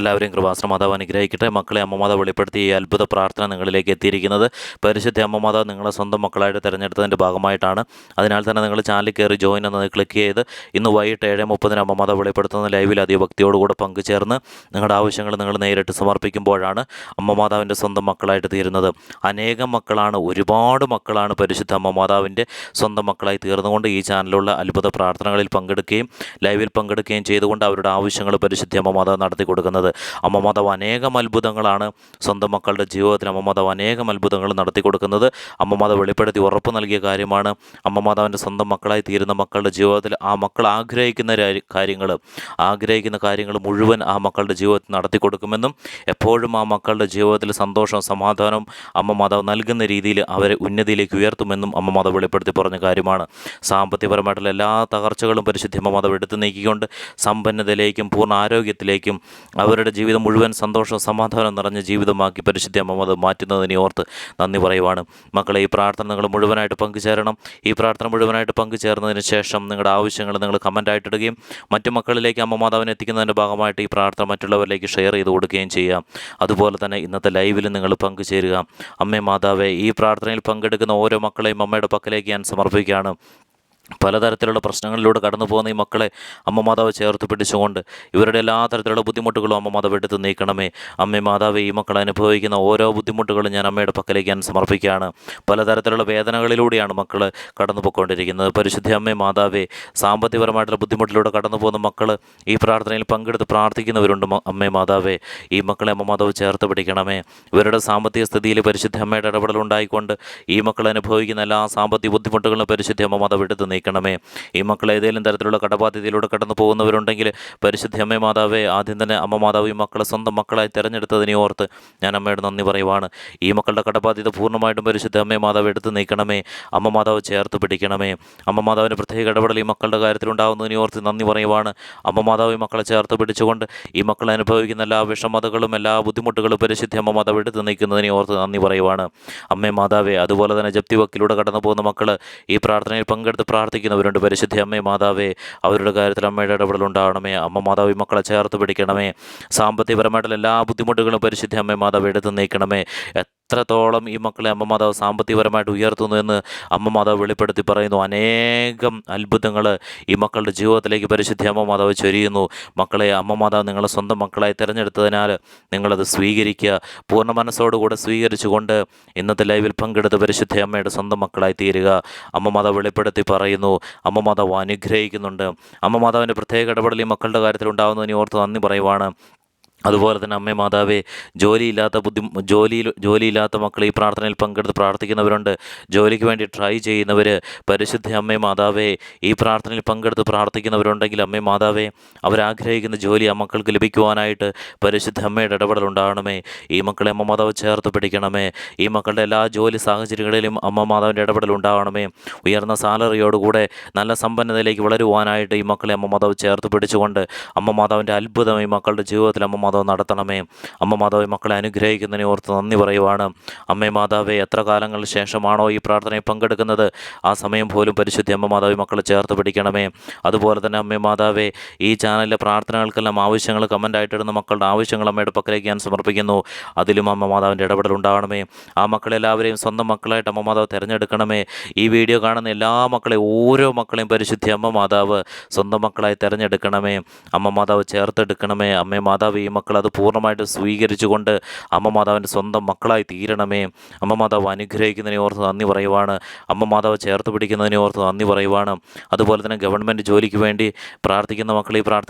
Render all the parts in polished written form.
എല്ലാവരെയും കൃപാസന മാതാവ് അനുഗ്രഹിക്കട്ടെ. മക്കളെ അമ്മ മാതാവ് വെളിപ്പെടുത്തിയ ഈ അത്ഭുത പ്രാർത്ഥന നിങ്ങളിലേക്ക് എത്തിയിരിക്കുന്നത് പരിശുദ്ധ അമ്മ മാതാവ് നിങ്ങളെ സ്വന്തം മക്കളായിട്ട് തിരഞ്ഞെടുത്തതിൻ്റെ ഭാഗമായിട്ടാണ്. അതിനാൽ തന്നെ നിങ്ങൾ ചാനലിൽ കയറി ജോയിൻ എന്നത് ക്ലിക്ക് ചെയ്ത് ഇന്ന് വൈകിട്ട് 7:30 അമ്മ മാതാവ് വെളിപ്പെടുത്തുന്ന ലൈവിൽ അതിഭക്തിയോടുകൂടെ പങ്കുചേർന്ന് നിങ്ങളുടെ ആവശ്യങ്ങൾ നിങ്ങൾ നേരിട്ട് സമർപ്പിക്കുമ്പോഴാണ് അമ്മ മാതാവിൻ്റെ സ്വന്തം മക്കളായിട്ട് തീരുന്നത്. അനേകം മക്കളാണ്, ഒരുപാട് മക്കളാണ് പരിശുദ്ധ അമ്മ മാതാവിൻ്റെ സ്വന്തം മക്കളായി തീർന്നുകൊണ്ട് ഈ ചാനലിലുള്ള അത്ഭുത പ്രാർത്ഥനകളിൽ പങ്കെടുക്കുകയും ലൈവിൽ പങ്കെടുക്കുകയും ചെയ്തുകൊണ്ട് അവരുടെ ആവശ്യങ്ങൾ പരിശുദ്ധ അമ്മ മാതാവ് നടത്തി കൊടുക്കുന്നത്. അമ്മ മാതാവ് അനേകം അത്ഭുതങ്ങളാണ് സ്വന്തം മക്കളുടെ ജീവിതത്തിൽ അമ്മ മാതാവ് അനേകം അത്ഭുതങ്ങൾ നടത്തി കൊടുക്കുന്നത്. അമ്മ മാതാവ് വെളിപ്പെടുത്തി ഉറപ്പ് നൽകിയ കാര്യമാണ് അമ്മ മാതാവിൻ്റെ സ്വന്തം മക്കളായി തീരുന്ന മക്കളുടെ ജീവിതത്തിൽ ആ മക്കൾ ആഗ്രഹിക്കുന്ന കാര്യങ്ങൾ മുഴുവൻ ആ മക്കളുടെ ജീവിതത്തിൽ നടത്തി കൊടുക്കുമെന്നും എപ്പോഴും ആ മക്കളുടെ ജീവിതത്തിൽ സന്തോഷവും സമാധാനവും അമ്മ മാതാവ് നൽകുന്ന രീതിയിൽ അവരെ ഉന്നതിയിലേക്ക് ഉയർത്തുമെന്നും അമ്മ മാതാവ് വെളിപ്പെടുത്തി പറഞ്ഞ കാര്യമാണ്. സാമ്പത്തികപരമായിട്ടുള്ള എല്ലാ തകർച്ചകളും പരിശുദ്ധ അമ്മ മാതാവ് എടുത്തു നീക്കിക്കൊണ്ട് സമ്പന്നതയിലേക്കും പൂർണ്ണ ആരോഗ്യത്തിലേക്കും അവരുടെ ജീവിതം മുഴുവൻ സന്തോഷവും സമാധാനം നിറഞ്ഞ ജീവിതമാക്കി പരിശുദ്ധ അമ്മ മാതാവ് മാറ്റുന്നതിനെ ഓർത്ത് നന്ദി പറയുവാണ്. മക്കളെ, ഈ പ്രാർത്ഥന നിങ്ങൾ മുഴുവനായിട്ട് പങ്കുചേരണം. ഈ പ്രാർത്ഥന മുഴുവനായിട്ട് പങ്കുചേർന്നതിന് ശേഷം നിങ്ങളുടെ ആവശ്യങ്ങൾ നിങ്ങൾ കമൻറ്റായിട്ടിടുകയും മറ്റു മക്കളിലേക്ക് അമ്മ മാതാവിനെ എത്തിക്കുന്നതിൻ്റെ ഭാഗമായിട്ട് ഈ പ്രാർത്ഥന മറ്റുള്ളവരിലേക്ക് ഷെയർ ചെയ്ത് കൊടുക്കുകയും ചെയ്യാം. അതുപോലെ തന്നെ ഇന്നത്തെ ലൈവിൽ നിങ്ങൾ പങ്കുചേരുക. അമ്മേ മാതാവേ, ഈ പ്രാർത്ഥനയിൽ പങ്കെടുക്കുന്ന ഓരോ മക്കളെയും അമ്മയുടെ പക്കലേക്ക് ഞാൻ സമർപ്പിക്കുകയാണ്. പലതരത്തിലുള്ള പ്രശ്നങ്ങളിലൂടെ കടന്നു പോകുന്ന ഈ മക്കളെ അമ്മ മാതാവ് ചേർത്ത് പിടിച്ചുകൊണ്ട് ഇവരുടെ എല്ലാ തരത്തിലുള്ള ബുദ്ധിമുട്ടുകളും അമ്മ മാതാവ് എടുത്ത് നീക്കണമേ. അമ്മ മാതാവ്, ഈ മക്കൾ അനുഭവിക്കുന്ന ഓരോ ബുദ്ധിമുട്ടുകളും ഞാൻ അമ്മയുടെ പക്കലേക്ക് ഞാൻ സമർപ്പിക്കുകയാണ്. പലതരത്തിലുള്ള വേദനകളിലൂടെയാണ് മക്കൾ കടന്നു പോയിക്കൊണ്ടിരിക്കുന്നത്. പരിശുദ്ധ അമ്മ മാതാവേ, സാമ്പത്തികപരമായിട്ടുള്ള ബുദ്ധിമുട്ടിലൂടെ കടന്നു പോകുന്ന മക്കൾ ഈ പ്രാർത്ഥനയിൽ പങ്കെടുത്ത് പ്രാർത്ഥിക്കുന്നവരുണ്ട്. അമ്മ മാതാവേ, ഈ മക്കളെ അമ്മ മാതാവ് ചേർത്ത് പിടിക്കണമേ. ഇവരുടെ സാമ്പത്തിക സ്ഥിതിയിൽ പരിശുദ്ധ അമ്മയുടെ ഇടപെടലുണ്ടായിക്കൊണ്ട് ഈ മക്കൾ അനുഭവിക്കുന്ന എല്ലാ സാമ്പത്തിക ബുദ്ധിമുട്ടുകളും പരിശുദ്ധ അമ്മ മാതാവ് എടുത്ത് നീക്കണമേ. ഈ മക്കൾ ഏതെങ്കിലും തരത്തിലുള്ള കടബാധ്യതയിലൂടെ കടന്നു പോകുന്നവരുണ്ടെങ്കിൽ പരിശുദ്ധ അമ്മ മാതാവേ, ആദ്യം തന്നെ അമ്മ മാതാവ് ഈ മക്കളെ സ്വന്തം മക്കളായി തിരഞ്ഞെടുത്തതിനെ ഓർത്ത് ഞാൻ അമ്മയോട് നന്ദി പറയുവാണ്. ഈ മക്കളുടെ കടബാധ്യത പൂർണ്ണമായിട്ടും പരിശുദ്ധ അമ്മ മാതാവ് എടുത്ത് നീക്കണമേ. അമ്മ മാതാവ് ചേർത്ത് പിടിക്കണമേ. അമ്മ മാതാവിൻ്റെ പ്രത്യേക ഇടപെടൽ ഈ മക്കളുടെ കാര്യത്തിൽ ഉണ്ടാകുന്നതിനെ ഓർത്ത് നന്ദി പറയുവാണ്. അമ്മ മാതാവ് ഈ മക്കളെ ചേർത്ത് പിടിച്ചുകൊണ്ട് ഈ മക്കൾ അനുഭവിക്കുന്ന എല്ലാ വിഷമതകളും എല്ലാ ബുദ്ധിമുട്ടുകളും പരിശുദ്ധ അമ്മ മാതാവ് എടുത്ത് നീക്കുന്നതിനെ ഓർത്ത് നന്ദി പറയുവാണ്. അമ്മ മാതാവേ, അതുപോലെ തന്നെ ജപ്തി വക്കിലൂടെ കടന്നു പോകുന്ന മക്കൾ ഈ പ്രാർത്ഥനയിൽ പങ്കെടുത്ത് പ്രാർത്ഥിക്കുന്നവരുണ്ട്. പരിശുദ്ധ അമ്മ മാതാവേ, അവരുടെ കാര്യത്തിൽ അമ്മയുടെ ഇടപെടലുണ്ടാവണമേ. അമ്മ മാതാവ് ഈ മക്കളെ ചേർത്ത് പിടിക്കണമേ. സാമ്പത്തികപരമായിട്ടുള്ള എല്ലാ ബുദ്ധിമുട്ടുകളും പരിശുദ്ധ അമ്മ മാതാവ് എടുത്ത് നീക്കണമേ. എത്രത്തോളം ഈ മക്കളെ അമ്മ മാതാവ് സാമ്പത്തികപരമായിട്ട് ഉയർത്തുന്നു എന്ന് അമ്മ മാതാവ് വെളിപ്പെടുത്തി പറയുന്നു. അനേകം അത്ഭുതങ്ങൾ ഈ മക്കളുടെ ജീവിതത്തിലേക്ക് പരിശുദ്ധ അമ്മ മാതാവ് ചൊരിയുന്നു. മക്കളെ, അമ്മ മാതാവ് നിങ്ങളെ സ്വന്തം മക്കളായി തിരഞ്ഞെടുത്തതിനാൽ നിങ്ങളത് സ്വീകരിക്കുക. പൂർണ്ണ മനസ്സോടുകൂടെ സ്വീകരിച്ചുകൊണ്ട് ഇന്നത്തെ ലൈവിൽ പങ്കെടുത്ത് പരിശുദ്ധ അമ്മയുടെ സ്വന്തം മക്കളായി തീരുക. അമ്മ മാതാവ് വെളിപ്പെടുത്തി പറയുന്നു. അമ്മ മാതാവ് അനുഗ്രഹിക്കുന്നുണ്ട്. അമ്മ മാതാവിൻ്റെ പ്രത്യേക ഇടപെടൽ ഈ മക്കളുടെ കാര്യത്തിൽ ഉണ്ടാകുന്നതിനെ ഓർത്ത് നന്ദി പറയുവാണ്. അതുപോലെ തന്നെ അമ്മ മാതാവേ, ജോലിയില്ലാത്ത മക്കൾ ഈ പ്രാർത്ഥനയിൽ പങ്കെടുത്ത് പ്രാർത്ഥിക്കുന്നവരുണ്ട്. ജോലിക്ക് വേണ്ടി ട്രൈ ചെയ്യുന്നവർ പരിശുദ്ധ അമ്മ മാതാവേ, ഈ പ്രാർത്ഥനയിൽ പങ്കെടുത്ത് പ്രാർത്ഥിക്കുന്നവരുണ്ടെങ്കിൽ അമ്മ മാതാവേ, അവരാഗ്രഹിക്കുന്ന ജോലി ആ മക്കൾക്ക് ലഭിക്കുവാനായിട്ട് പരിശുദ്ധ അമ്മയുടെ ഇടപെടൽ ഉണ്ടാകണമേ. ഈ മക്കളെ അമ്മ മാതാവ് ചേർത്ത് പിടിക്കണമേ. ഈ മക്കളുടെ എല്ലാ ജോലി സാഹചര്യങ്ങളിലും അമ്മ മാതാവിൻ്റെ ഇടപെടൽ ഉണ്ടാകണമേ. ഉയർന്ന സാലറിയോടുകൂടെ നല്ല സമ്പന്നതയിലേക്ക് വളരുവാനായിട്ട് ഈ മക്കളെ അമ്മ മാതാവ് ചേർത്ത് പിടിച്ചുകൊണ്ട് അമ്മ മാതാവിൻ്റെ അത്ഭുതം ഈ മക്കളുടെ ജീവിതത്തിൽ അമ്മ മാതാവ് നടത്തണമേ. അമ്മ മാതാവ് മക്കളെ അനുഗ്രഹിക്കുന്നതിനെ ഓർത്ത് നന്ദി പറയുവാണ്. അമ്മ മാതാവെ, എത്ര കാലങ്ങൾക്ക് ശേഷമാണോ ഈ പ്രാർത്ഥനയിൽ പങ്കെടുക്കുന്നത് ആ സമയം പോലും പരിശുദ്ധ അമ്മ മാതാവ് മക്കളെ ചേർത്ത് പിടിക്കണമേ. അതുപോലെ തന്നെ അമ്മ മാതാവെ, ഈ ചാനലിലെ പ്രാർത്ഥനകൾക്കെല്ലാം ആവശ്യങ്ങൾ കമൻ്റായിട്ടിടുന്ന മക്കളുടെ ആവശ്യങ്ങൾ അമ്മയുടെ പക്കലേക്ക് ഞാൻ സമർപ്പിക്കുന്നു. അതിലും അമ്മ മാതാവിൻ്റെ ഇടപെടൽ ഉണ്ടാവണമേ. ആ മക്കളെല്ലാവരെയും സ്വന്തം മക്കളായിട്ട് അമ്മ മാതാവ് തിരഞ്ഞെടുക്കണമേ. ഈ വീഡിയോ കാണുന്ന എല്ലാ മക്കളെയും, ഓരോ മക്കളെയും പരിശുദ്ധ അമ്മ മാതാവ് സ്വന്തം മക്കളായി തിരഞ്ഞെടുക്കണമേ. അമ്മ മാതാവ് ചേർത്തെടുക്കണമേ. അമ്മ മാതാവ് ഈ മക്കൾ അത് പൂർണ്ണമായിട്ട് സ്വീകരിച്ചുകൊണ്ട് അമ്മ മാതാവിൻ്റെ സ്വന്തം മക്കളായി തീരണമേ. അമ്മ മാതാവ് അനുഗ്രഹിക്കുന്നതിനെ ഓർത്ത് നന്ദി പറയുവാണ്. അമ്മ മാതാവ് ചേർത്ത് പിടിക്കുന്നതിനെ ഓർത്ത് നന്ദി പറയുവാണ്. അതുപോലെ തന്നെ ഗവൺമെൻറ് ജോലിക്ക് വേണ്ടി പ്രാർത്ഥിക്കുന്ന മക്കൾ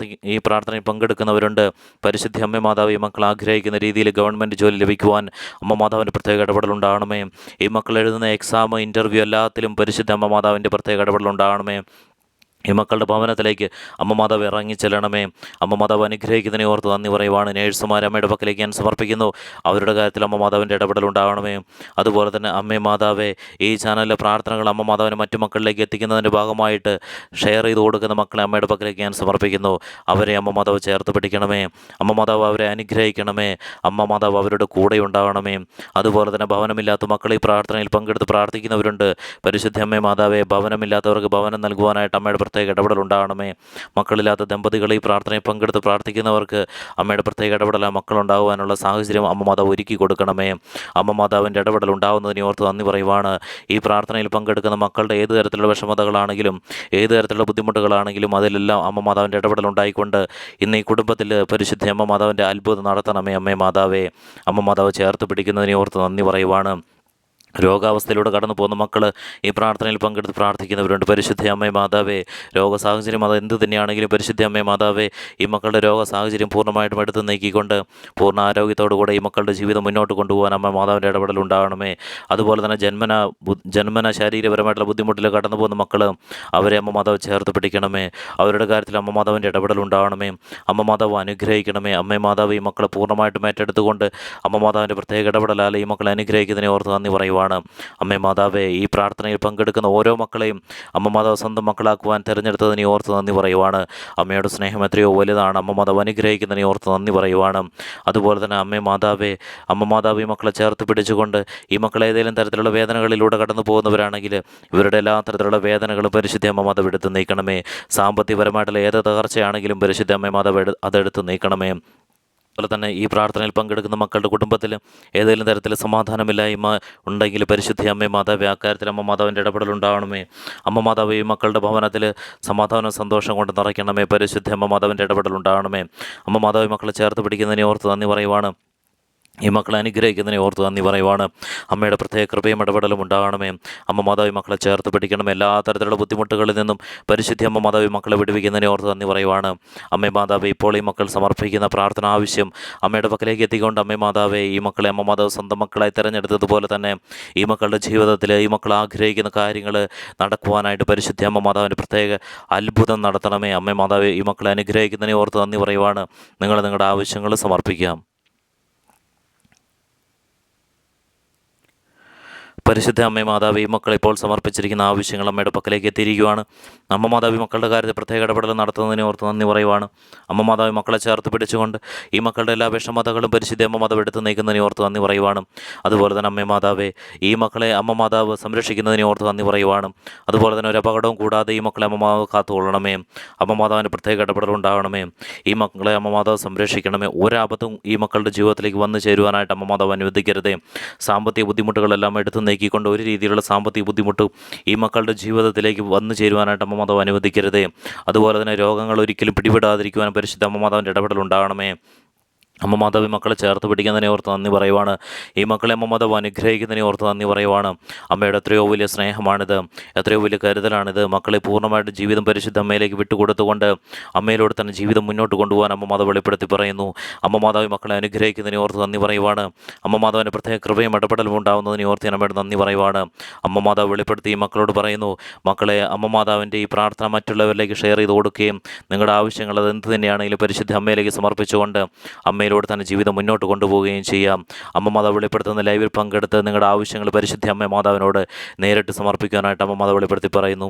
ഈ പ്രാർത്ഥനയിൽ പങ്കെടുക്കുന്നവരുണ്ട്. പരിശുദ്ധ അമ്മ മാതാവ് ഈ മക്കൾ ആഗ്രഹിക്കുന്ന രീതിയിൽ ഗവൺമെൻറ് ജോലി ലഭിക്കുവാൻ അമ്മ മാതാവിൻ്റെ പ്രത്യേക ഇടപെടലുണ്ടാകണമേ. ഈ മക്കൾ എഴുതുന്ന എക്സാം, ഇൻ്റർവ്യൂ എല്ലാത്തിലും പരിശുദ്ധ അമ്മ മാതാവിൻ്റെ പ്രത്യേക ഇടപെടലുണ്ടാകണമേ. ഈ മക്കളുടെ ഭവനത്തിലേക്ക് അമ്മ മാതാവ് ഇറങ്ങിച്ചെല്ലണമേ. അമ്മ മാതാവ് അനുഗ്രഹിക്കുന്നതിനെ ഓർത്ത് നന്ദി പറയുവാണ്. നേഴ്സുമാർ അമ്മയുടെ പക്കലേക്ക് ഞാൻ സമർപ്പിക്കുന്നു. അവരുടെ കാര്യത്തിൽ അമ്മ മാതാവിൻ്റെ ഇടപെടലുണ്ടാകണമേ. അതുപോലെ തന്നെ അമ്മ മാതാവെ, ഈ ചാനലിലെ പ്രാർത്ഥനകൾ അമ്മ മാതാവിനെ മറ്റു മക്കളിലേക്ക് എത്തിക്കുന്നതിൻ്റെ ഭാഗമായിട്ട് ഷെയർ ചെയ്ത് കൊടുക്കുന്ന മക്കളെ അമ്മയുടെ പക്കലേക്ക് ഞാൻ സമർപ്പിക്കുന്നു. അവരെ അമ്മ മാതാവ് ചേർത്ത് പിടിക്കണമേ. അമ്മ മാതാവ് അവരെ അനുഗ്രഹിക്കണമേ. അമ്മ മാതാവ് അവരുടെ കൂടെ ഉണ്ടാകണമേ. അതുപോലെ തന്നെ ഭവനമില്ലാത്ത മക്കൾ ഈ പ്രാർത്ഥനയിൽ പങ്കെടുത്ത് പ്രാർത്ഥിക്കുന്നവരുണ്ട്. പരിശുദ്ധ അമ്മ മാതാവെ, ഭവനമില്ലാത്തവർക്ക് ഭവനം നൽകുവാനായിട്ട് അമ്മയുടെ പ്രത്യേക ഇടപെടൽ ഉണ്ടാകണമേ. മക്കളില്ലാത്ത ദമ്പതികൾ ഈ പ്രാർത്ഥനയിൽ പങ്കെടുത്ത് പ്രാർത്ഥിക്കുന്നവർക്ക് അമ്മയുടെ പ്രത്യേക ഇടപെടൽ മക്കളുണ്ടാകുവാനുള്ള സാഹചര്യം അമ്മ മാതാവ് ഒരുക്കി കൊടുക്കണമേ. അമ്മ മാതാവിൻ്റെ ഇടപെടൽ ഉണ്ടാകുന്നതിനെ ഓർത്ത് നന്ദി പറയുവാണ്. ഈ പ്രാർത്ഥനയിൽ പങ്കെടുക്കുന്ന മക്കളുടെ ഏത് തരത്തിലുള്ള വിഷമതകളാണെങ്കിലും ഏത് തരത്തിലുള്ള ബുദ്ധിമുട്ടുകളാണെങ്കിലും അതിലെല്ലാം അമ്മ മാതാവിൻ്റെ ഇടപെടൽ ഉണ്ടായിക്കൊണ്ട് ഇന്ന് ഈ കുടുംബത്തിൽ പരിശുദ്ധ അമ്മ മാതാവിൻ്റെ അത്ഭുതം നടത്തണമേ. അമ്മേ മാതാവേ, അമ്മ മാതാവ് ചേർത്ത് പിടിക്കുന്നതിനെ ഓർത്ത് നന്ദി പറയുവാണ്. രോഗാവസ്ഥയിലൂടെ കടന്നു പോകുന്ന മക്കൾ ഈ പ്രാർത്ഥനയിൽ പങ്കെടുത്ത് പ്രാർത്ഥിക്കുന്നവരുണ്ട്. പരിശുദ്ധ അമ്മേ മാതാവേ, രോഗ സാഹചര്യം അത് എന്ത് തന്നെയാണെങ്കിലും പരിശുദ്ധ അമ്മേ മാതാവേ, ഈ മക്കളുടെ രോഗ സാഹചര്യം പൂർണ്ണമായിട്ടും എടുത്ത് നീക്കിക്കൊണ്ട് പൂർണ്ണ ആരോഗ്യത്തോടുകൂടെ ഈ മക്കളുടെ ജീവിതം മുന്നോട്ട് കൊണ്ടുപോകാൻ അമ്മ മാതാവിൻ്റെ ഇടപെടൽ ഉണ്ടാകണമേ. അതുപോലെ തന്നെ ജന്മന ശാരീരപരമായിട്ടുള്ള ബുദ്ധിമുട്ടിൽ കടന്നു പോകുന്ന മക്കൾ അവരെ അമ്മ മാതാവ് ചേർത്ത് പിടിക്കണമേ. അവരുടെ കാര്യത്തിൽ അമ്മ മാതാവിൻ്റെ ഇടപെടൽ ഉണ്ടാകണമേ. അമ്മ മാതാവ് അനുഗ്രഹിക്കണമേ. അമ്മേ മാതാവ് ഈ മക്കളെ പൂർണ്ണമായിട്ടും ഏറ്റെടുത്തുകൊണ്ട് അമ്മ മാതാവിൻ്റെ പ്രത്യേക ഇടപെടലാൽ ഈ മക്കളെ അനുഗ്രഹിക്കുന്നതിനെ ഓർത്ത് നന്ദി പറയുവാണ്. അമ്മേ മാതാവേ, ഈ പ്രാർത്ഥനയിൽ പങ്കെടുക്കുന്ന ഓരോ മക്കളെയും അമ്മ മാതാവ് സ്വന്തം മക്കളാക്കുവാൻ തിരഞ്ഞെടുത്തതിനെ ഓർത്ത് നന്ദി പറയുവാണ്. അമ്മയുടെ സ്നേഹം എത്രയോ വലുതാണ്. അമ്മ മാതാവ് അനുഗ്രഹിക്കുന്നതിനെ ഓർത്ത് നന്ദി പറയുവാണ്. അതുപോലെ തന്നെ അമ്മ മാതാവ് ഈ മക്കളെ ചേർത്ത് പിടിച്ചുകൊണ്ട് ഈ മക്കൾ ഏതെങ്കിലും തരത്തിലുള്ള വേദനകളിലൂടെ കടന്നു പോകുന്നവരാണെങ്കിൽ ഇവരുടെ എല്ലാ തരത്തിലുള്ള വേദനകളും പരിശുദ്ധ അമ്മ മാതാവ് എടുത്ത് നീക്കണമേ. സാമ്പത്തികപരമായിട്ടുള്ള ഏത് തകർച്ചയാണെങ്കിലും പരിശുദ്ധ അമ്മ മാതാവ് അതെടുത്ത് നീക്കണമേ. അതുപോലെ തന്നെ ഈ പ്രാർത്ഥനയിൽ പങ്കെടുക്കുന്ന മക്കളുടെ കുടുംബത്തിൽ ഏതെങ്കിലും തരത്തിൽ സമാധാനമില്ലായ്മ ഉണ്ടെങ്കിൽ പരിശുദ്ധ അമ്മേ മാതാവേ, അക്കാര്യത്തിൽ അമ്മ മാതാവിൻ്റെ ഇടപെടൽ ഉണ്ടാവണമേ. അമ്മ മാതാവ് ഈ മക്കളുടെ ഭവനത്തിൽ സമാധാനവും സന്തോഷം കൊണ്ട് നിറയ്ക്കണമേ. പരിശുദ്ധ അമ്മ മാതാവിൻ്റെ ഇടപെടൽ ഉണ്ടാവണമേ. അമ്മ മാതാവ് മക്കളെ ചേർത്ത് പിടിക്കുന്നതിനെ ഓർത്ത് നന്ദി പറയുവാണ്. ഈ മക്കളെ അനുഗ്രഹിക്കുന്നതിനെ ഓർത്ത് നന്ദി പറയുവാണ്. അമ്മയുടെ പ്രത്യേക കൃപയും ഇടപെടലും ഉണ്ടാകണമേ. അമ്മ മാതാവ് മക്കളെ ചേർത്ത് പിടിക്കണമേ. എല്ലാ തരത്തിലുള്ള ബുദ്ധിമുട്ടുകളിൽ നിന്നും പരിശുദ്ധ അമ്മ മാതാവ് മക്കളെ വിടുവിക്കുന്നതിനെ ഓർത്ത് നന്ദി പറയുവാണ്. അമ്മേ മാതാവ്, ഇപ്പോൾ ഈ മക്കൾ സമർപ്പിക്കുന്ന പ്രാർത്ഥന ആവശ്യം അമ്മയുടെ പക്കലേക്ക് എത്തിക്കൊണ്ട് അമ്മേ മാതാവേ, ഈ മക്കളെ അമ്മ മാതാവ് സ്വന്തം മക്കളായി തിരഞ്ഞെടുത്തതുപോലെ തന്നെ ഈ മക്കളുടെ ജീവിതത്തിൽ ഈ മക്കൾ ആഗ്രഹിക്കുന്ന കാര്യങ്ങൾ നടക്കുവാനായിട്ട് പരിശുദ്ധ അമ്മ മാതാവിൻ്റെ പ്രത്യേക അത്ഭുതം നടത്തണമേ. അമ്മേ മാതാവ്, ഈ മക്കളെ അനുഗ്രഹിക്കുന്നതിനെ ഓർത്ത് നന്ദി പറയുവാണ്. നിങ്ങളുടെ ആവശ്യങ്ങൾ സമർപ്പിക്കാം. പരിശുദ്ധ അമ്മേ മാതാവ്, ഈ മക്കൾ ഇപ്പോൾ സമർപ്പിച്ചിരിക്കുന്ന ആവശ്യങ്ങൾ അമ്മയുടെ പക്കലേക്ക് എത്തിയിരിക്കുകയാണ്. അമ്മ മാതാവ് മക്കളുടെ കാര്യത്തിൽ പ്രത്യേക ഇടപെടൽ നടത്തുന്നതിനെ ഓർത്ത് നന്ദി പറയുവാണ്. അമ്മ മാതാവ് മക്കളെ ചേർത്ത് പിടിച്ചുകൊണ്ട് ഈ മക്കളുടെ എല്ലാ വിഷമതകളും പരിശുദ്ധ അമ്മ മാതാവ് എടുത്ത് നീക്കുന്നതിനെ ഓർത്ത് നന്ദി പറയുവാണ്. അതുപോലെ തന്നെ അമ്മേ മാതാവേ, ഈ മക്കളെ അമ്മ മാതാവ് സംരക്ഷിക്കുന്നതിനെ ഓർത്ത് നന്ദി പറയുവാണ്. അതുപോലെ തന്നെ ഒരു അപകടവും കൂടാതെ ഈ മക്കളെ അമ്മ മാതാവ് കാത്തുകൊള്ളണമേ. അമ്മ മാതാവിൻ്റെ പ്രത്യേക ഇടപെടൽ ഉണ്ടാകണമേ. ഈ മക്കളെ അമ്മ മാതാവ് സംരക്ഷിക്കണമേ. ഒരാപത്തും ഈ മക്കളുടെ ജീവിതത്തിലേക്ക് വന്നു ചേരുവാനായിട്ട് അമ്മ മാതാവ് അനുവദിക്കരുതേ. സാമ്പത്തിക ബുദ്ധിമുട്ടുകളെല്ലാം എടുത്ത് നീക്കിക്കൊണ്ട് ഒരു രീതിയിലുള്ള സാമ്പത്തിക ബുദ്ധിമുട്ടും ഈ മക്കളുടെ ജീവിതത്തിലേക്ക് വന്നു ചേരുവാനായിട്ട് അമ്മ മാതാവ് അനുവദിക്കരുതേ. അതുപോലെ തന്നെ രോഗങ്ങൾ ഒരിക്കലും പിടിപെടാതിരിക്കുവാൻ പരിശുദ്ധ അമ്മ മാതാവിൻ്റെ ഇടപെടൽ ഉണ്ടാകണമേ. അമ്മ മാതാവ് മക്കളെ ചേർത്ത് പിടിക്കുന്നതിനെ ഓർത്ത് നന്ദി പറയുവാണ്. ഈ മക്കളെ അമ്മ മാതാവ് അനുഗ്രഹിക്കുന്നതിനെ ഓർത്ത് നന്ദി പറയുവാണ്. അമ്മയുടെ എത്രയോ വലിയ സ്നേഹമാണിത്, എത്രയോ വലിയ കരുതലാണിത്. മക്കളെ പൂർണ്ണമായിട്ട് ജീവിതം പരിശുദ്ധ അമ്മയിലേക്ക് വിട്ടുകൊടുത്തുകൊണ്ട് അമ്മയിലൂടെ തന്നെ ജീവിതം മുന്നോട്ട് കൊണ്ടുപോകാൻ അമ്മ മാതാവ് വെളിപ്പെടുത്തി പറയുന്നു. അമ്മ മാതാവ് മക്കളെ അനുഗ്രഹിക്കുന്നതിനെ ഓർത്ത് നന്ദി പറയുവാണ്. അമ്മ മാതാവിൻ്റെ പ്രത്യേക കൃപയും ഇടപെടലും ഉണ്ടാകുന്നതിനെ ഓർത്ത് അമ്മയുടെ നന്ദി പറയുവാണ്. അമ്മ മാതാവ് വെളിപ്പെടുത്തി ഈ മക്കളോട് പറയുന്നു, മക്കളെ അമ്മ മാതാവിൻ്റെ ഈ പ്രാർത്ഥന മറ്റുള്ളവരിലേക്ക് ഷെയർ ചെയ്ത് കൊടുക്കുകയും നിങ്ങളുടെ ആവശ്യങ്ങൾ അത് എന്ത് തന്നെയാണെങ്കിലും പരിശുദ്ധ അമ്മയിലേക്ക് സമർപ്പിച്ചുകൊണ്ട് അമ്മയിലൂടെ തന്നെ ജീവിതം മുന്നോട്ട് കൊണ്ടുപോവുകയും ചെയ്യാം. അമ്മ മാതാവ് വെളിപ്പെടുത്തുന്ന ലൈവിൽ പങ്കെടുത്ത് നിങ്ങളുടെ ആവശ്യങ്ങൾ പരിശുദ്ധ അമ്മ മാതാവിനോട് നേരിട്ട് സമർപ്പിക്കാനായിട്ട് അമ്മ മാതാവ് വെളിപ്പെടുത്തി പറയുന്നു.